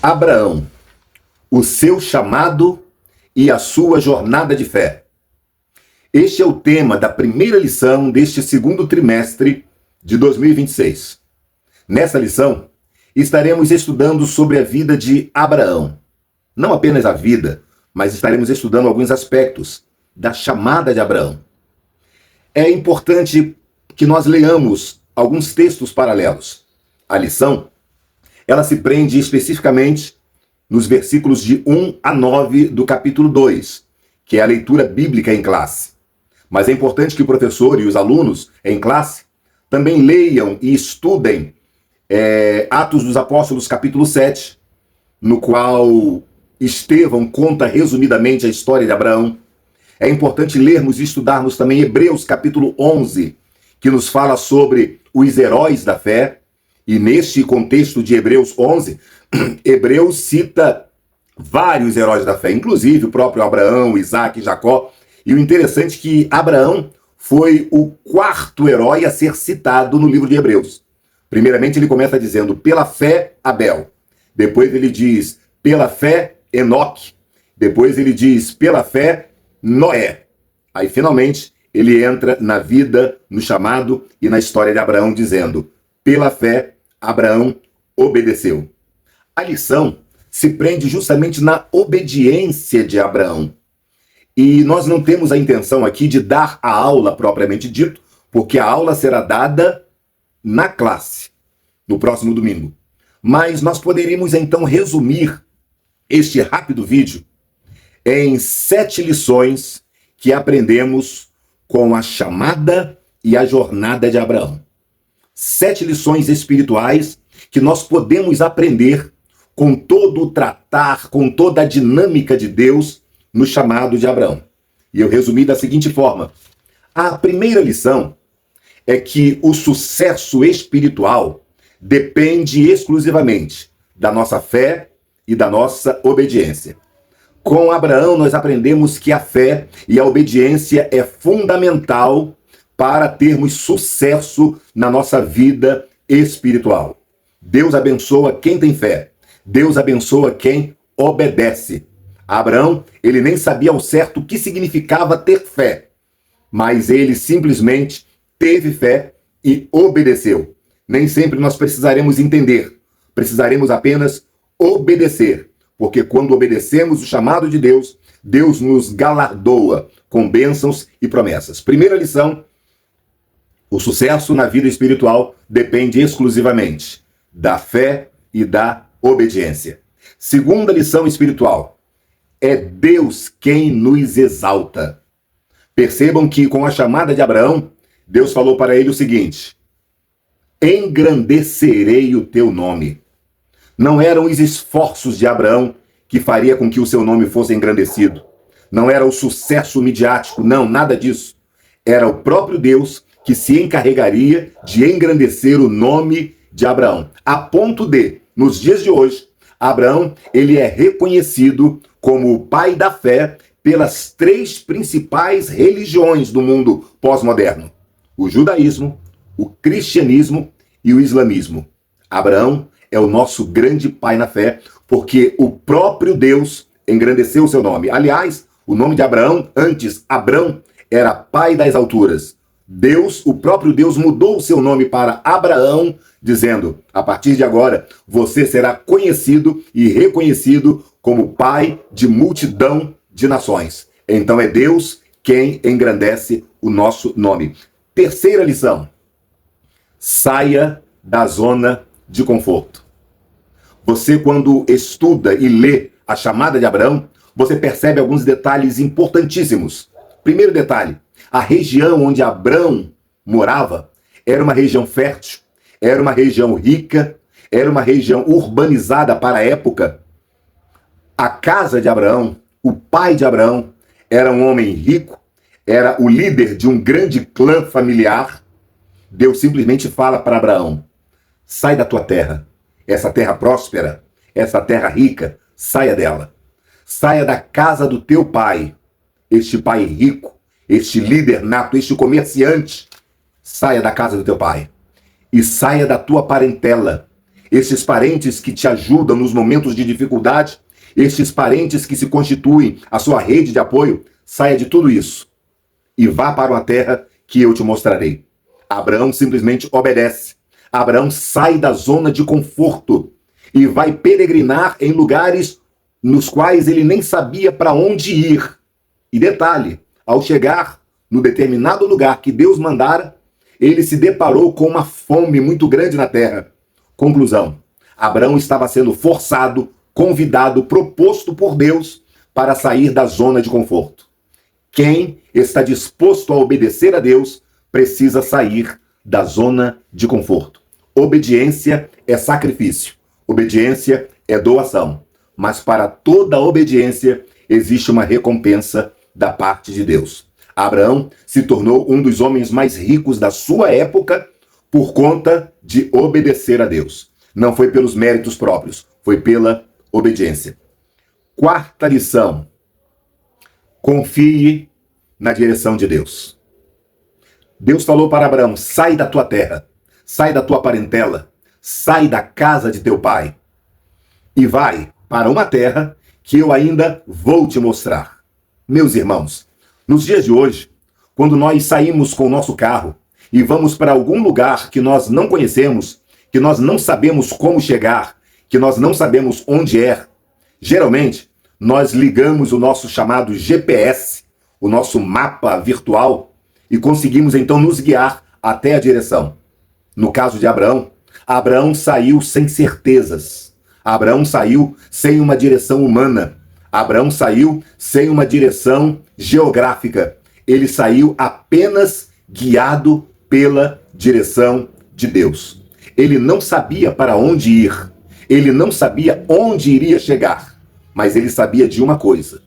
Abraão, o seu chamado e a sua jornada de fé. Este é o tema da primeira lição deste segundo trimestre de 2026. Nessa lição, estaremos estudando sobre a vida de Abraão. Não apenas a vida, mas estaremos estudando alguns aspectos da chamada de Abraão. É importante que nós leamos alguns textos paralelos. A lição, ela se prende especificamente nos versículos de 1 a 9 do capítulo 2, que é a leitura bíblica em classe. Mas é importante que o professor e os alunos em classe também leiam e estudem Atos dos Apóstolos, capítulo 7, no qual Estevão conta resumidamente a história de Abraão. É importante lermos e estudarmos também Hebreus, capítulo 11, que nos fala sobre os heróis da fé. E neste contexto de Hebreus 11, Hebreus cita vários heróis da fé, inclusive o próprio Abraão, Isaac e Jacó. E o interessante é que Abraão foi o quarto herói a ser citado no livro de Hebreus. Primeiramente ele começa dizendo, pela fé, Abel. Depois ele diz, pela fé, Enoque. Depois ele diz, pela fé, Noé. Aí finalmente ele entra na vida, no chamado e na história de Abraão, dizendo, pela fé, Abraão obedeceu. A lição se prende justamente na obediência de Abraão. E nós não temos a intenção aqui de dar a aula propriamente dito, porque a aula será dada na classe, no próximo domingo. Mas nós poderíamos então resumir este rápido vídeo em 7 lições que aprendemos com a chamada e a jornada de Abraão. 7 lições espirituais que nós podemos aprender com todo o tratar, com toda a dinâmica de Deus no chamado de Abraão. E eu resumi da seguinte forma. A primeira lição é que o sucesso espiritual depende exclusivamente da nossa fé e da nossa obediência. Com Abraão, nós aprendemos que a fé e a obediência é fundamental para termos sucesso na nossa vida espiritual. Deus abençoa quem tem fé. Deus abençoa quem obedece. Abraão, ele nem sabia ao certo o que significava ter fé, mas ele simplesmente teve fé e obedeceu. Nem sempre nós precisaremos entender, precisaremos apenas obedecer, porque quando obedecemos o chamado de Deus, Deus nos galardoa com bênçãos e promessas. Primeira lição, o sucesso na vida espiritual depende exclusivamente da fé e da obediência. Segunda lição espiritual, é Deus quem nos exalta. Percebam que com a chamada de Abraão, Deus falou para ele o seguinte, engrandecerei o teu nome. Não eram os esforços de Abraão que faria com que o seu nome fosse engrandecido. Não era o sucesso midiático, não, nada disso. Era o próprio Deus que se encarregaria de engrandecer o nome de Abraão. A ponto de, nos dias de hoje, Abraão, ele é reconhecido como o pai da fé pelas 3 principais religiões do mundo pós-moderno. O judaísmo, o cristianismo e o islamismo. Abraão é o nosso grande pai na fé, porque o próprio Deus engrandeceu o seu nome. Aliás, o nome de Abraão, antes, Abrão, era pai das alturas. Deus, o próprio Deus, mudou o seu nome para Abraão, dizendo, a partir de agora, você será conhecido e reconhecido como pai de multidão de nações. Então é Deus quem engrandece o nosso nome. Terceira lição, saia da zona de conforto. Você, quando estuda e lê a chamada de Abraão, você percebe alguns detalhes importantíssimos. Primeiro detalhe, a região onde Abraão morava era uma região fértil, era uma região rica, era uma região urbanizada para a época. A casa de Abraão, o pai de Abraão, era um homem rico, era o líder de um grande clã familiar. Deus simplesmente fala para Abraão, sai da tua terra, essa terra próspera, essa terra rica, saia dela. Saia da casa do teu pai, este pai rico, este líder nato, este comerciante. Saia da casa do teu pai e saia da tua parentela. estes parentes que te ajudam nos momentos de dificuldade, estes parentes que se constituem a sua rede de apoio, saia de tudo isso e vá para uma terra que eu te mostrarei. Abraão simplesmente obedece. Abraão sai da zona de conforto e vai peregrinar em lugares nos quais ele nem sabia para onde ir. E detalhe, ao chegar no determinado lugar que Deus mandara, ele se deparou com uma fome muito grande na terra. Conclusão, Abraão estava sendo forçado, convidado, proposto por Deus para sair da zona de conforto. Quem está disposto a obedecer a Deus precisa sair da zona de conforto. Obediência é sacrifício. Obediência é doação. Mas para toda obediência existe uma recompensa da parte de Deus. Abraão se tornou um dos homens mais ricos da sua época por conta de obedecer a Deus. Não foi pelos méritos próprios, foi pela obediência. Quarta lição: confie na direção de Deus. Deus falou para Abraão: sai da tua terra, sai da tua parentela, sai da casa de teu pai e vai para uma terra que eu ainda vou te mostrar. Meus irmãos, nos dias de hoje, quando nós saímos com o nosso carro e vamos para algum lugar que nós não conhecemos, que nós não sabemos como chegar, que nós não sabemos onde é, geralmente nós ligamos o nosso chamado GPS, o nosso mapa virtual, e conseguimos então nos guiar até a direção. No caso de Abraão, Abraão saiu sem certezas. Abraão saiu sem uma direção humana. Abraão saiu sem uma direção geográfica. Ele saiu apenas guiado pela direção de Deus. Ele não sabia para onde ir. Ele não sabia onde iria chegar. Mas ele sabia de uma coisa: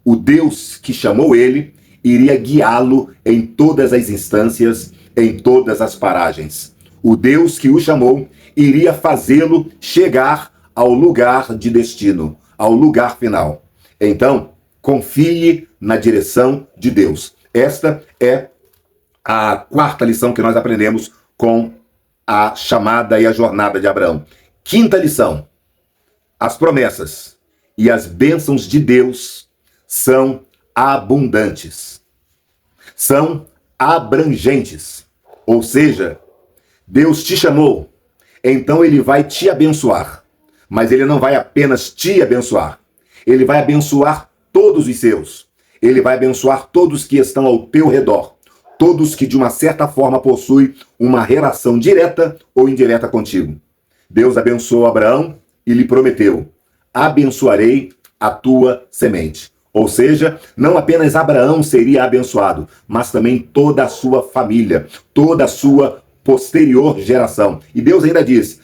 o Deus que chamou ele iria guiá-lo em todas as instâncias, em todas as paragens. O Deus que o chamou iria fazê-lo chegar ao lugar de destino, ao lugar final. Então, confie na direção de Deus. Esta é a quarta lição que nós aprendemos com a chamada e a jornada de Abraão. Quinta lição: as promessas e as bênçãos de Deus são abundantes, são abrangentes. Ou seja, Deus te chamou, então ele vai te abençoar. Mas ele não vai apenas te abençoar, ele vai abençoar todos os seus. Ele vai abençoar todos que estão ao teu redor, todos que de uma certa forma possuem uma relação direta ou indireta contigo. Deus abençoou Abraão e lhe prometeu: abençoarei a tua semente. Ou seja, não apenas Abraão seria abençoado, mas também toda a sua família, toda a sua posterior geração. E Deus ainda disse: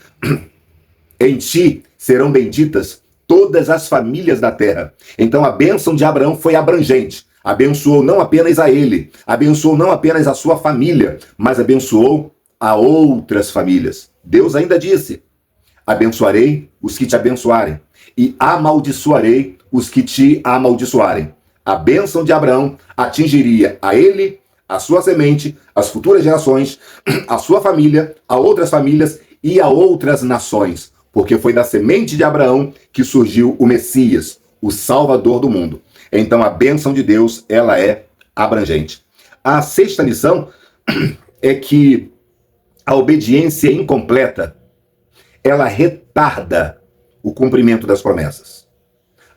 em ti serão benditas todas as famílias da terra. Então a bênção de Abraão foi abrangente. Abençoou não apenas a ele, abençoou não apenas a sua família, mas abençoou a outras famílias. Deus ainda disse: abençoarei os que te abençoarem e amaldiçoarei os que te amaldiçoarem. A bênção de Abraão atingiria a ele, a sua semente, as futuras gerações, a sua família, a outras famílias e a outras nações, porque foi da semente de Abraão que surgiu o Messias, o Salvador do mundo. Então a bênção de Deus, ela é abrangente. A sexta lição é que a obediência incompleta, ela retarda o cumprimento das promessas.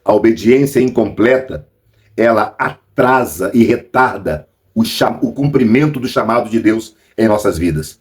A obediência incompleta, ela atrasa e retarda o cumprimento do chamado de Deus em nossas vidas.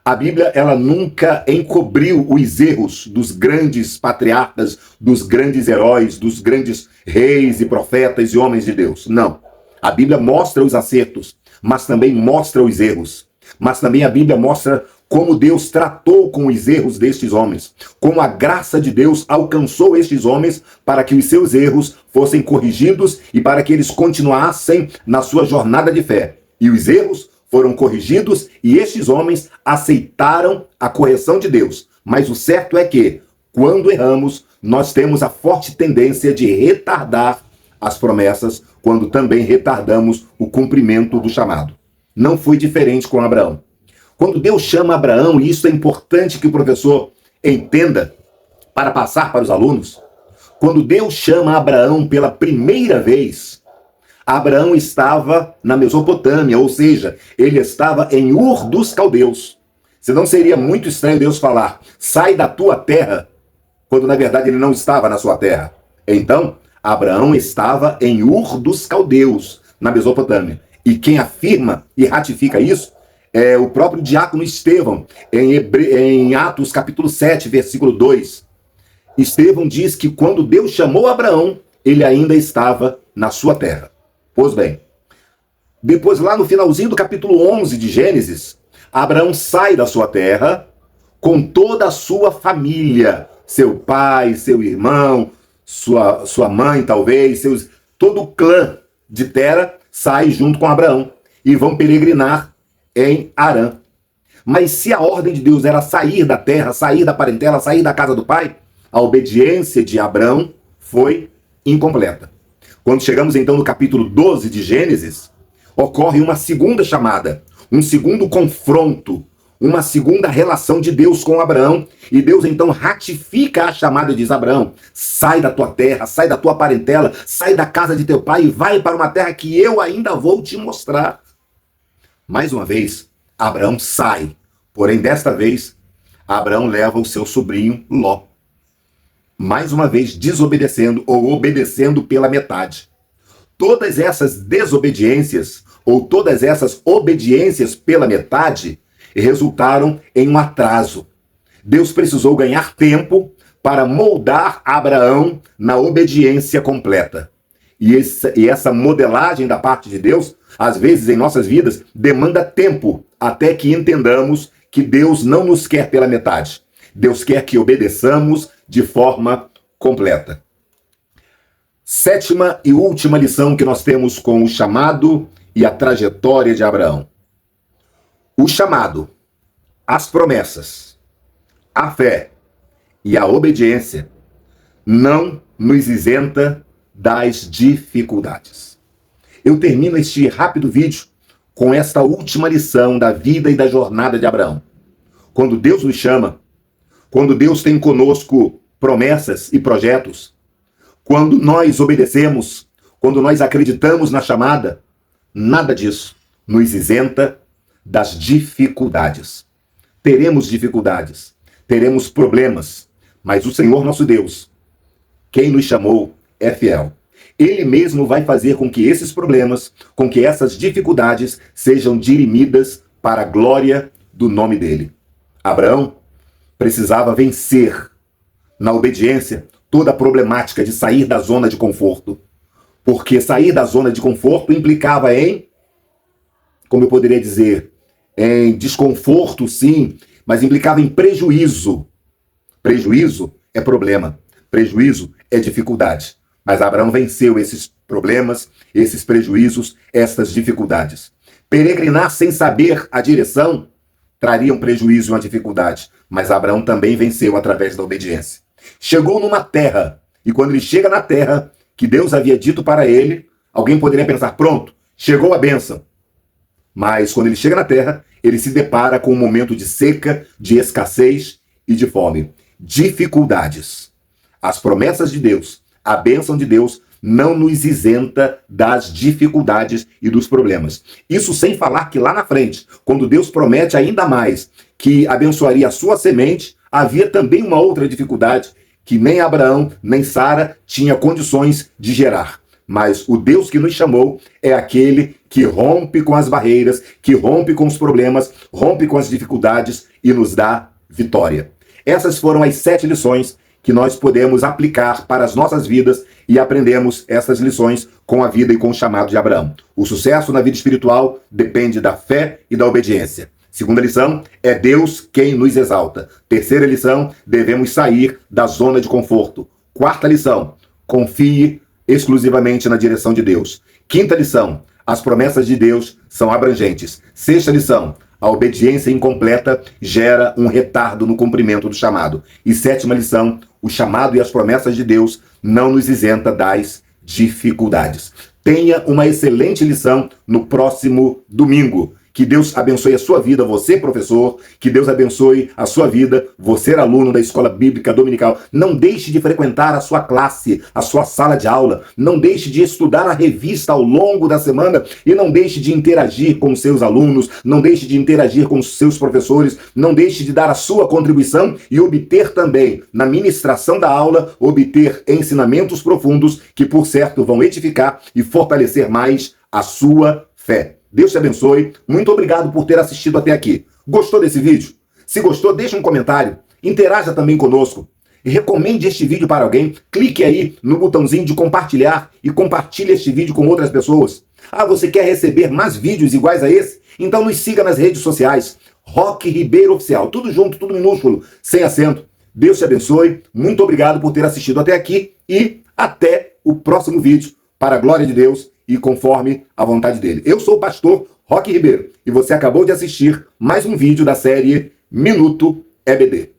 A Bíblia, ela nunca encobriu os erros dos grandes patriarcas, dos grandes heróis, dos grandes reis e profetas e homens de Deus. Não. A Bíblia mostra os acertos, mas também mostra os erros. Mas também a Bíblia mostra como Deus tratou com os erros destes homens, como a graça de Deus alcançou estes homens para que os seus erros fossem corrigidos e para que eles continuassem na sua jornada de fé. E os erros foram corrigidos e estes homens aceitaram a correção de Deus. Mas o certo é que, quando erramos, nós temos a forte tendência de retardar as promessas, quando também retardamos o cumprimento do chamado. Não foi diferente com Abraão. Quando Deus chama Abraão, e isso é importante que o professor Entenda, para passar para os alunos, quando Deus chama Abraão pela primeira vez, Abraão estava na Mesopotâmia, ou seja, ele estava em Ur dos Caldeus. Senão seria muito estranho Deus falar, sai da tua terra, quando na verdade ele não estava na sua terra. Então, Abraão estava em Ur dos Caldeus, na Mesopotâmia. E quem afirma e ratifica isso é o próprio diácono Estevão, em Atos capítulo 7, versículo 2. Estevão diz que quando Deus chamou Abraão, ele ainda estava na sua terra. Pois bem, depois lá no finalzinho do capítulo 11 de Gênesis, Abraão sai da sua terra com toda a sua família, seu pai, seu irmão, sua mãe talvez, todo o clã de Tera sai junto com Abraão e vão peregrinar em Harã. Mas se a ordem de Deus era sair da terra, sair da parentela, sair da casa do pai, a obediência de Abraão foi incompleta. Quando chegamos então no capítulo 12 de Gênesis, ocorre uma segunda chamada, um segundo confronto, uma segunda relação de Deus com Abraão, e Deus então ratifica a chamada e diz: Abraão, sai da tua terra, sai da tua parentela, sai da casa de teu pai e vai para uma terra que eu ainda vou te mostrar. Mais uma vez, Abraão sai, porém desta vez, Abraão leva o seu sobrinho Ló. Mais uma vez desobedecendo ou obedecendo pela metade. Todas essas desobediências ou todas essas obediências pela metade resultaram em um atraso. Deus precisou ganhar tempo para moldar Abraão na obediência completa. E essa modelagem da parte de Deus, às vezes em nossas vidas, demanda tempo até que entendamos que Deus não nos quer pela metade. Deus quer que obedeçamos de forma completa. Sétima e última lição que nós temos com o chamado e a trajetória de Abraão. O chamado, as promessas, a fé e a obediência não nos isenta das dificuldades. Eu termino este rápido vídeo com esta última lição da vida e da jornada de Abraão. Quando Deus nos chama, quando Deus tem conosco promessas e projetos, quando nós obedecemos, quando nós acreditamos na chamada, nada disso nos isenta das dificuldades. Teremos dificuldades, teremos problemas, mas o Senhor nosso Deus, quem nos chamou, é fiel. Ele mesmo vai fazer com que esses problemas, com que essas dificuldades sejam dirimidas para a glória do nome dele. Abraão precisava vencer na obediência toda a problemática de sair da zona de conforto. Porque sair da zona de conforto implicava em, como eu poderia dizer, em desconforto, sim, mas implicava em prejuízo. Prejuízo é problema, prejuízo é dificuldade. Mas Abraão venceu esses problemas, esses prejuízos, essas dificuldades. Peregrinar sem saber a direção traria um prejuízo e uma dificuldade, mas Abraão também venceu através da obediência. Chegou numa terra, e quando ele chega na terra que Deus havia dito para ele, alguém poderia pensar, pronto, chegou a bênção. Mas quando ele chega na terra, ele se depara com um momento de seca, de escassez e de fome. Dificuldades. As promessas de Deus, a bênção de Deus, não nos isenta das dificuldades e dos problemas. Isso sem falar que lá na frente, quando Deus promete ainda mais que abençoaria a sua semente, havia também uma outra dificuldade que nem Abraão, nem Sara tinha condições de gerar. Mas o Deus que nos chamou é aquele que rompe com as barreiras, que rompe com os problemas, rompe com as dificuldades e nos dá vitória. Essas foram as 7 lições que nós podemos aplicar para as nossas vidas e aprendemos essas lições com a vida e com o chamado de Abraão. O sucesso na vida espiritual depende da fé e da obediência. Segunda lição, é Deus quem nos exalta. Terceira lição, devemos sair da zona de conforto. Quarta lição, confie exclusivamente na direção de Deus. Quinta lição, as promessas de Deus são abrangentes. Sexta lição, a obediência incompleta gera um retardo no cumprimento do chamado. E sétima lição, o chamado e as promessas de Deus não nos isenta das dificuldades. Tenha uma excelente lição no próximo domingo. Que Deus abençoe a sua vida, você professor, que Deus abençoe a sua vida, você aluno da Escola Bíblica Dominical. Não deixe de frequentar a sua classe, a sua sala de aula, não deixe de estudar a revista ao longo da semana e não deixe de interagir com seus alunos, não deixe de interagir com seus professores, não deixe de dar a sua contribuição e obter também, na ministração da aula, obter ensinamentos profundos que, por certo, vão edificar e fortalecer mais a sua fé. Deus te abençoe. Muito obrigado por ter assistido até aqui. Gostou desse vídeo? Se gostou, deixa um comentário. Interaja também conosco. Recomende este vídeo para alguém. Clique aí no botãozinho de compartilhar e compartilhe este vídeo com outras pessoas. Ah, você quer receber mais vídeos iguais a esse? Então nos siga nas redes sociais. Roque Ribeiro Oficial. Tudo junto, tudo minúsculo, sem acento. Deus te abençoe. Muito obrigado por ter assistido até aqui e até o próximo vídeo. Para a glória de Deus e conforme a vontade dele. Eu sou o pastor Roque Ribeiro e você acabou de assistir mais um vídeo da série Minuto EBD.